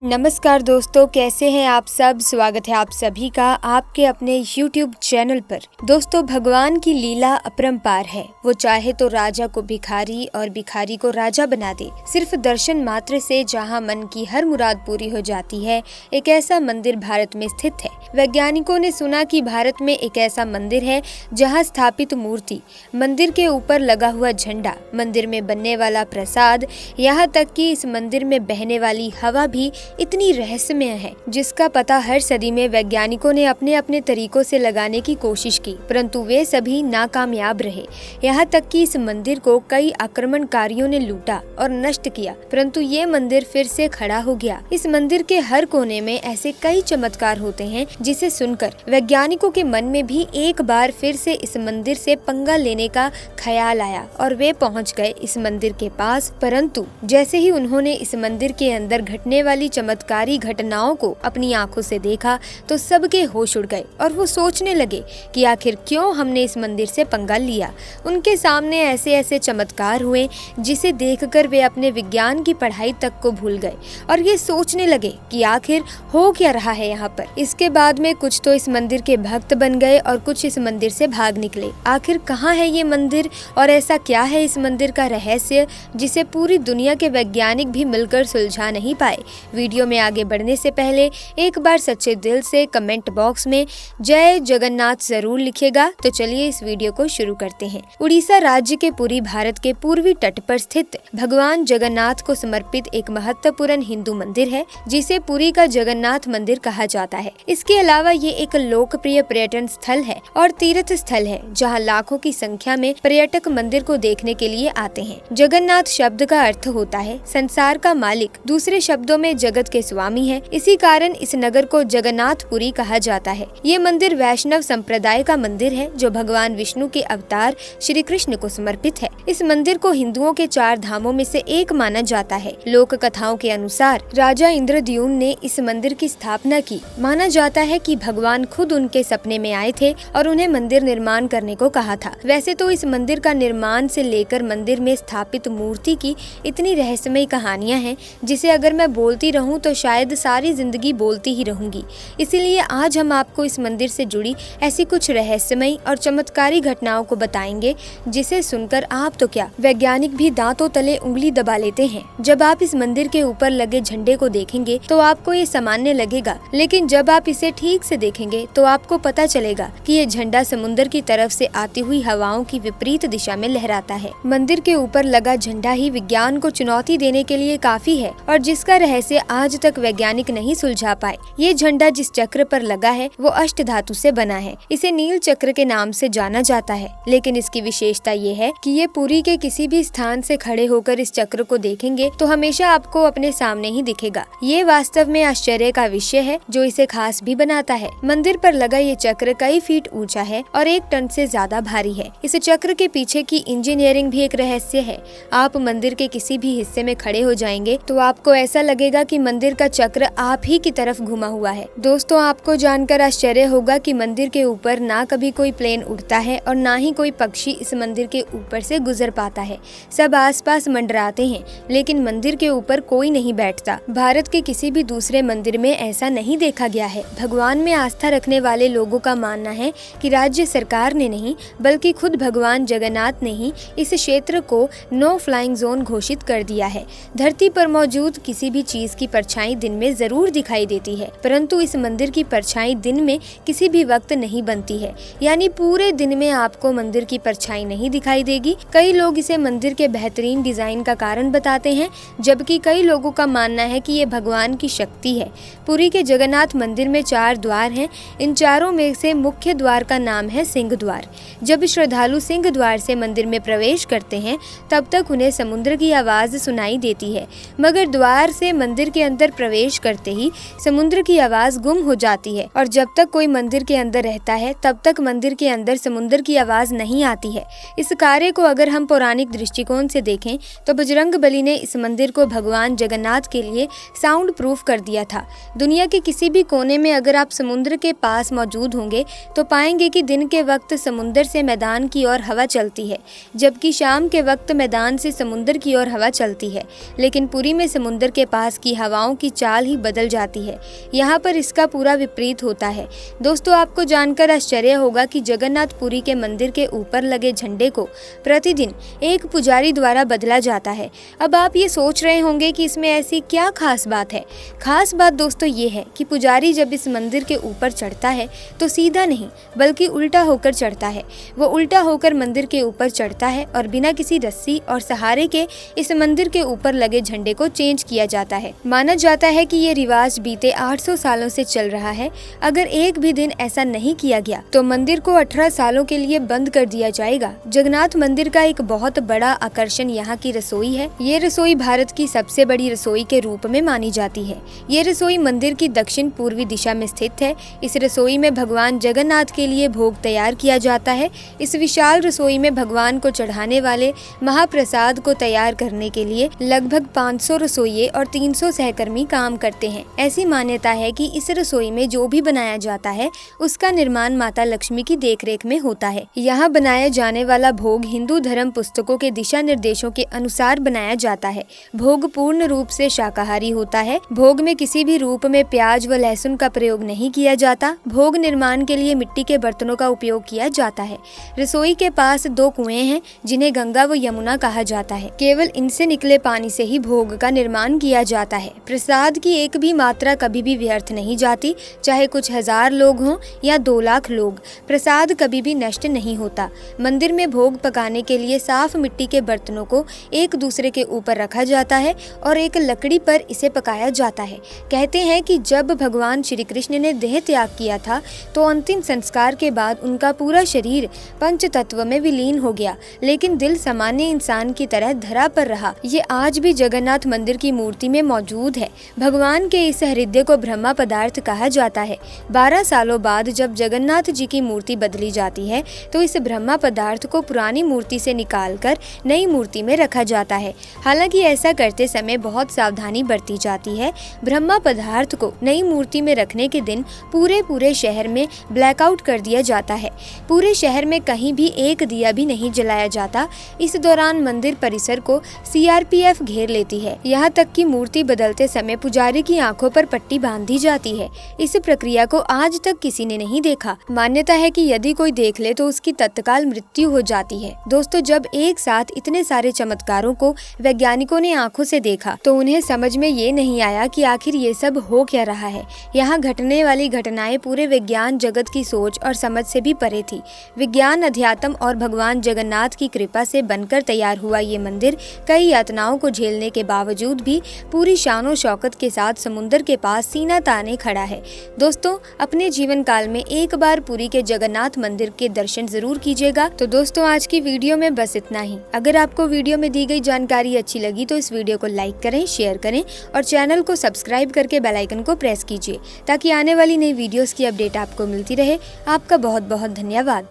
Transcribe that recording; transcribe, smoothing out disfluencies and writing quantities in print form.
नमस्कार दोस्तों, कैसे हैं आप सब। स्वागत है आप सभी का आपके अपने YouTube चैनल पर। दोस्तों, भगवान की लीला अपरंपार है। वो चाहे तो राजा को भिखारी और भिखारी को राजा बना दे। सिर्फ दर्शन मात्र से जहां मन की हर मुराद पूरी हो जाती है, एक ऐसा मंदिर भारत में स्थित है। वैज्ञानिकों ने सुना कि भारत में एक ऐसा मंदिर है जहां स्थापित मूर्ति, मंदिर के ऊपर लगा हुआ झंडा, मंदिर में बनने वाला प्रसाद, यहाँ तक कि इस मंदिर में बहने वाली हवा भी इतनी रहस्यमय है, जिसका पता हर सदी में वैज्ञानिकों ने अपने अपने तरीकों से लगाने की कोशिश की, परंतु वे सभी नाकामयाब रहे। यहाँ तक कि इस मंदिर को कई आक्रमणकारियों ने लूटा और नष्ट किया, परंतु ये मंदिर फिर से खड़ा हो गया। इस मंदिर के हर कोने में ऐसे कई चमत्कार होते हैं, जिसे सुनकर वैज्ञानिकों के मन में भी एक बार फिर से इस मंदिर से पंगा लेने का ख्याल आया और वे पहुँच गए इस मंदिर के पास। परंतु जैसे ही उन्होंने इस मंदिर के अंदर घटने वाली चमत्कारी घटनाओं को अपनी आंखों से देखा तो सबके होश उड़ गए और वो सोचने लगे कि आखिर क्यों हमने इस मंदिर से पंगा लिया। उनके सामने ऐसे ऐसे चमत्कार हुए जिसे देखकर वे अपने विज्ञान की पढ़ाई तक को भूल गए और ये सोचने लगे कि आखिर हो क्या रहा है यहाँ पर। इसके बाद में कुछ तो इस मंदिर के भक्त बन गए और कुछ इस मंदिर से भाग निकले। आखिर कहाँ है ये मंदिर और ऐसा क्या है इस मंदिर का रहस्य जिसे पूरी दुनिया के वैज्ञानिक भी मिलकर सुलझा नहीं पाए। वीडियो में आगे बढ़ने से पहले एक बार सच्चे दिल से कमेंट बॉक्स में जय जगन्नाथ जरूर लिखेगा। तो चलिए इस वीडियो को शुरू करते हैं। उड़ीसा राज्य के पुरी भारत के पूर्वी तट पर स्थित भगवान जगन्नाथ को समर्पित एक महत्वपूर्ण हिंदू मंदिर है, जिसे पुरी का जगन्नाथ मंदिर कहा जाता है। इसके अलावा ये एक लोकप्रिय पर्यटन स्थल है और तीर्थ स्थल है, जहाँ लाखों की संख्या में पर्यटक मंदिर को देखने के लिए आते हैं। जगन्नाथ शब्द का अर्थ होता है संसार का मालिक, दूसरे शब्दों में जगत के स्वामी है। इसी कारण इस नगर को जगन्नाथपुरी कहा जाता है। ये मंदिर वैष्णव संप्रदाय का मंदिर है, जो भगवान विष्णु के अवतार श्री कृष्ण को समर्पित है। इस मंदिर को हिंदुओं के 4 धामों में से एक माना जाता है। लोक कथाओं के अनुसार राजा इंद्रद्युम्न ने इस मंदिर की स्थापना की। माना जाता है कि भगवान खुद उनके सपने में आए थे और उन्हें मंदिर निर्माण करने को कहा था। वैसे तो इस मंदिर का निर्माण से लेकर मंदिर में स्थापित मूर्ति की इतनी रहस्यमय कहानियां हैं, जिसे अगर मैं बोलती रहूं तो शायद सारी जिंदगी बोलती ही रहूंगी। इसीलिए आज हम आपको इस मंदिर से जुड़ी ऐसी कुछ रहस्यमय और चमत्कारी घटनाओं को बताएंगे, जिसे सुनकर आप तो क्या, वैज्ञानिक भी दांतों तले उंगली दबा लेते हैं। जब आप इस मंदिर के ऊपर लगे झंडे को देखेंगे तो आपको ये सामान्य लगेगा, लेकिन जब आप इसे ठीक से देखेंगे तो आपको पता चलेगा कि ये झंडा समुद्र की तरफ से आती हुई हवाओं की विपरीत दिशा में लहराता है। मंदिर के ऊपर लगा झंडा ही विज्ञान को चुनौती देने के लिए काफी है और जिसका रहस्य आज तक वैज्ञानिक नहीं सुलझा पाए। ये झंडा जिस चक्र पर लगा है वो अष्ट धातु से बना है। इसे नील चक्र के नाम से जाना जाता है, लेकिन इसकी विशेषता ये है कि ये पुरी के किसी भी स्थान से खड़े होकर इस चक्र को देखेंगे तो हमेशा आपको अपने सामने ही दिखेगा। ये वास्तव में आश्चर्य का विषय है, जो इसे खास भी बनाता है। मंदिर पर लगा ये चक्र कई फीट ऊंचा है और 1 टन से ज्यादा भारी है। इस चक्र के पीछे की इंजीनियरिंग भी एक रहस्य है। आप मंदिर के किसी भी हिस्से में खड़े हो जाएंगे तो आपको ऐसा लगेगा कि मंदिर का चक्र आप ही की तरफ घुमा हुआ है। दोस्तों, आपको जानकर आश्चर्य होगा कि मंदिर के ऊपर ना कभी कोई प्लेन उड़ता है और ना ही कोई पक्षी इस मंदिर के ऊपर से गुजर पाता है। सब आसपास मंडराते हैं, लेकिन मंदिर के ऊपर कोई नहीं बैठता। भारत के किसी भी दूसरे मंदिर में ऐसा नहीं देखा गया है। भगवान में आस्था रखने वाले लोगों का मानना है कि राज्य सरकार ने नहीं, बल्कि खुद भगवान जगन्नाथ ने ही इस क्षेत्र को नो फ्लाइंग जोन घोषित कर दिया है। धरती पर मौजूद किसी भी चीज की परछाई दिन में जरूर दिखाई देती है, परंतु इस मंदिर की परछाई दिन में किसी भी वक्त नहीं बनती है। यानी पूरे दिन में आपको मंदिर की परछाई नहीं दिखाई देगी। कई लोग इसे मंदिर के बेहतरीन डिजाइन का कारण बताते हैं, जबकि कई लोगों का मानना है कि ये भगवान की शक्ति है। पुरी के जगन्नाथ मंदिर में 4 द्वार हैं। इन चारों में से मुख्य द्वार का नाम है सिंह द्वार। जब श्रद्धालु सिंह द्वार से मंदिर में प्रवेश करते हैं तब तक उन्हें समुद्र की आवाज सुनाई देती है, मगर द्वार से मंदिर के अंदर प्रवेश करते ही समुद्र की आवाज गुम हो जाती है और जब तक कोई मंदिर के अंदर रहता है तब तक मंदिर के अंदर समुद्र की आवाज नहीं आती है। इस कार्य को अगर हम पौराणिक दृष्टिकोण से देखें तो बजरंगबली ने इस मंदिर को भगवान जगन्नाथ के लिए साउंड प्रूफ कर दिया था। दुनिया के किसी भी कोने में अगर आप समुद्र के पास मौजूद होंगे तो पाएंगे कि दिन के वक्त समुद्र से मैदान की ओर हवा चलती है, जबकि शाम के वक्त मैदान से समुद्र की ओर हवा चलती है। लेकिन पुरी में समुद्र के पास की हवा हवाओं की चाल ही बदल जाती है। यहाँ पर इसका पूरा विपरीत होता है। दोस्तों, आपको जानकर आश्चर्य होगा कि जगन्नाथपुरी के मंदिर के ऊपर लगे झंडे को प्रतिदिन एक पुजारी द्वारा बदला जाता है। अब आप ये सोच रहे होंगे कि इसमें ऐसी क्या खास बात है। खास बात दोस्तों ये है कि पुजारी जब इस मंदिर के ऊपर चढ़ता है तो सीधा नहीं बल्कि उल्टा होकर चढ़ता है। वो उल्टा होकर मंदिर के ऊपर चढ़ता है और बिना किसी रस्सी और सहारे के इस मंदिर के ऊपर लगे झंडे को चेंज किया जाता है। माना जाता है कि ये रिवाज बीते 800 सालों से चल रहा है। अगर एक भी दिन ऐसा नहीं किया गया तो मंदिर को 18 सालों के लिए बंद कर दिया जाएगा। जगन्नाथ मंदिर का एक बहुत बड़ा आकर्षण यहाँ की रसोई है। ये रसोई भारत की सबसे बड़ी रसोई के रूप में मानी जाती है। ये रसोई मंदिर की दक्षिण पूर्वी दिशा में स्थित है। इस रसोई में भगवान जगन्नाथ के लिए भोग तैयार किया जाता है। इस विशाल रसोई में भगवान को चढ़ाने वाले महाप्रसाद को तैयार करने के लिए लगभग 500 रसोइये और 300 सहकर्मी काम करते हैं। ऐसी मान्यता है कि इस रसोई में जो भी बनाया जाता है उसका निर्माण माता लक्ष्मी की देखरेख में होता है। यहाँ बनाया जाने वाला भोग हिंदू धर्म पुस्तकों के दिशा निर्देशों के अनुसार बनाया जाता है। भोग पूर्ण रूप से शाकाहारी होता है। भोग में किसी भी रूप में प्याज व लहसुन का प्रयोग नहीं किया जाता। भोग निर्माण के लिए मिट्टी के बर्तनों का उपयोग किया जाता है। रसोई के पास 2 कुएं हैं जिन्हें गंगा व यमुना कहा जाता है। केवल इनसे निकले पानी से ही भोग का निर्माण किया जाता है। प्रसाद की एक भी मात्रा कभी भी व्यर्थ नहीं जाती। चाहे कुछ 1000 लोग हों या 2 लाख लोग, प्रसाद कभी भी नष्ट नहीं होता। मंदिर में भोग पकाने के लिए साफ मिट्टी के बर्तनों को एक दूसरे के ऊपर रखा जाता है और एक लकड़ी पर इसे पकाया जाता है। कहते हैं कि जब भगवान श्री कृष्ण ने देह त्याग किया था तो अंतिम संस्कार के बाद उनका पूरा शरीर पंच तत्व में विलीन हो गया, लेकिन दिल सामान्य इंसान की तरह धरा पर रहा। ये आज भी जगन्नाथ मंदिर की मूर्ति में मौजूद है। भगवान के इस हृदय को ब्रह्मा पदार्थ कहा जाता है। 12 सालों बाद जब जगन्नाथ जी की मूर्ति बदली जाती है तो इस ब्रह्मा पदार्थ को पुरानी मूर्ति से निकालकर नई मूर्ति में रखा जाता है। हालांकि ऐसा करते समय बहुत सावधानी बरती जाती है। ब्रह्मा पदार्थ को नई मूर्ति में रखने के दिन पूरे शहर में ब्लैकआउट कर दिया जाता है। पूरे शहर में कहीं भी एक दिया भी नहीं जलाया जाता। इस दौरान मंदिर परिसर को CRPF घेर लेती है। यहाँ तक कि मूर्ति बदलते समय पुजारी की आंखों पर पट्टी बांधी जाती है। इस प्रक्रिया को आज तक किसी ने नहीं देखा। मान्यता है कि यदि कोई देख ले तो उसकी तत्काल मृत्यु हो जाती है। दोस्तों, जब एक साथ इतने सारे चमत्कारों को वैज्ञानिकों ने आंखों से देखा तो उन्हें समझ में ये नहीं आया कि आखिर ये सब हो क्या रहा है। यहाँ घटने वाली घटनाएं पूरे विज्ञान जगत की सोच और समझ से भी परे थी। विज्ञान, अध्यात्म और भगवान जगन्नाथ की कृपा से बनकर तैयार हुआ ये मंदिर कई यातनाओं को झेलने के बावजूद भी पूरी शानो शौकत के साथ समुद्र के पास सीना ताने खड़ा है। दोस्तों, अपने जीवन काल में एक बार पुरी के जगन्नाथ मंदिर के दर्शन जरूर कीजिएगा। तो दोस्तों, आज की वीडियो में बस इतना ही। अगर आपको वीडियो में दी गई जानकारी अच्छी लगी तो इस वीडियो को लाइक करें, शेयर करें और चैनल को सब्सक्राइब करके बेल आइकन को प्रेस कीजिए ताकि आने वाली नई वीडियोस की अपडेट आपको मिलती रहे। आपका बहुत बहुत धन्यवाद।